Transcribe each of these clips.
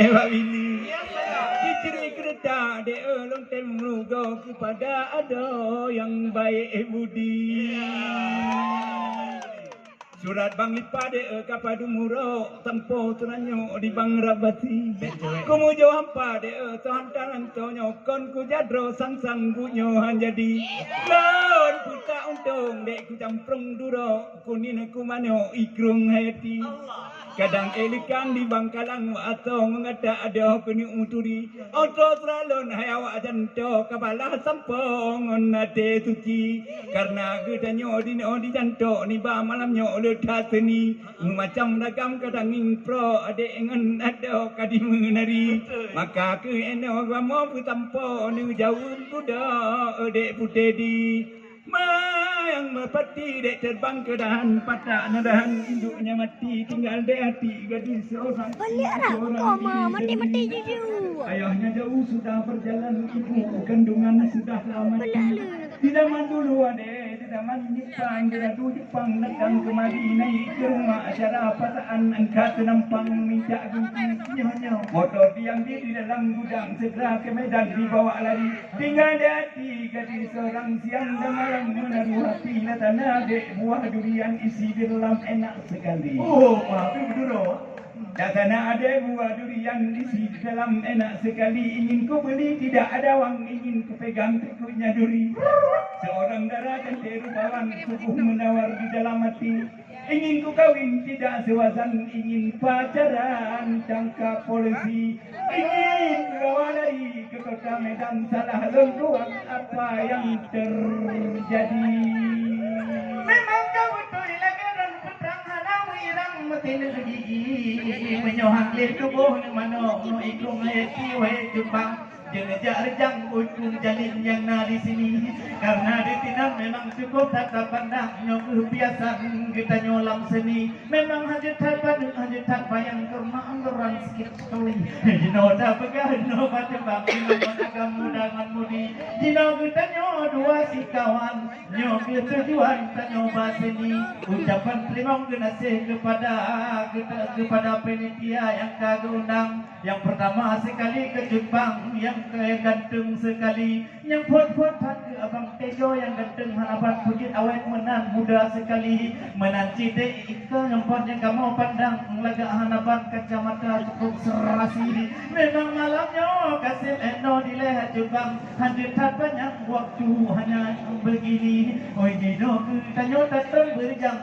Bini. Ciciri kereta de long temrugo kepada ada yang baik budi. Surat bang lipade kapadu muro tempo tunanyo di bang rabati. Kumujo hampa de tuhan taran tonyo kon ku jadro sang sang bunyo hanjadi. Lawan puta untung de ku camprung duro kunin ku manyo ikrung hati. Kadang elikan di bangkalang atau mengada ada kuni uturi otro tralon hayawa janto kepala sampong onade suci karena gedanyo di janto ni ba malamnya ledat seni macam dagam kadang pro ade engen ada kadi menari maka ke eno gamo putampo ni jauh kuda ade putedi yang merpati dek terbang ke dahan patak nadahan induknya mati tinggal dek hati gadis seorang mati jujur. Ayahnya jauh sudah berjalan ibu kandungan sudah lama di zaman dulu ade di zaman Jepang geradu Jepang datang kemari naik ke rumah acara pataan angkat nampang minta guntingnya motor tiang di dalam gudang segera ke medan dibawa lari tinggal dek hati gadis seorang siang dan malam menaruh hati tanah dek buah durian isi di dalam enak sekali. Oh, maafin berdua. Datana ada buah durian isi di dalam enak sekali. Ingin ku beli tidak ada wang, ingin ku pegang tekuknya duri. Seorang darah dan rupawan tubuh menawar di dalam hati. Ingin ku kawin tidak sewasan, ingin pacaran tangkap polisi. Ingin bawa lari ke kota Medan salah lengkuang apa yang terjadi. Memang kau betul lagaran pedang halau irang mati negeri menyohang le tubuh ni mano no ikung hati we Jepang jenejak rejang ujung jalin yang di sini karena ditinam memang cukup tata pandang nyok kebiasaan kita nyolam seni memang hajat payang kerma anggaran sikit sekali jino dah pegah no patembang jino agam mudangan mudi jino kita nyo dua si kawan nyo ketujuan tanyo baseni ucapan terima kasih kepada penitia yang kagundang yang pertama sekali ke Jepang yang ganteng sekali yang pot-pot ke abang Tejo yang ganteng harapan pujit awet menan muda sekali menanti dek ika yang kamu pandang laga hanapan kacamata cukup serasi memang malamnya kasih eno di leher Jepang hadirkan banyak waktu hanya begini oi dino kita nyota berjam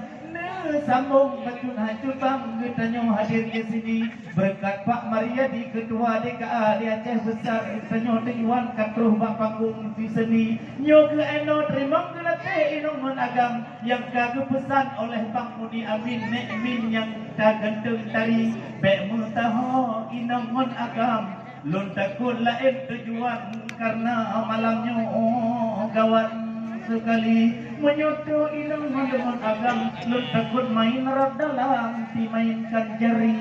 sambung betul Jepang kita hadir ke sini berkat Pak Mariadi ketua DKA di Aceh besar kita tujuan katruh bang panggung di seni nyo ke eno terima kelate inong menagam yang kagum pesan oleh Bang Mudi Amin Nek Min yang tak ganteng tari bek mutaho inong menagam lun takut lain tujuan karena malamnya gawat sekali menyutu inang dengan agam lu takut main rod dalam dimainkan jari.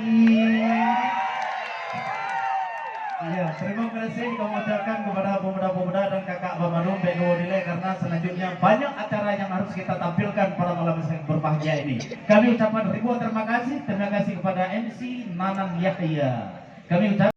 Iya, terima kasih kami ucapkan kepada pemuda-pemuda dan kakak Bamanum Beno Dile karena selanjutnya banyak acara yang harus kita tampilkan pada malam yang berbahagia ini. Kami ucapkan ribuan terima kasih kepada MC Nanan Yahya. Kami ucapkan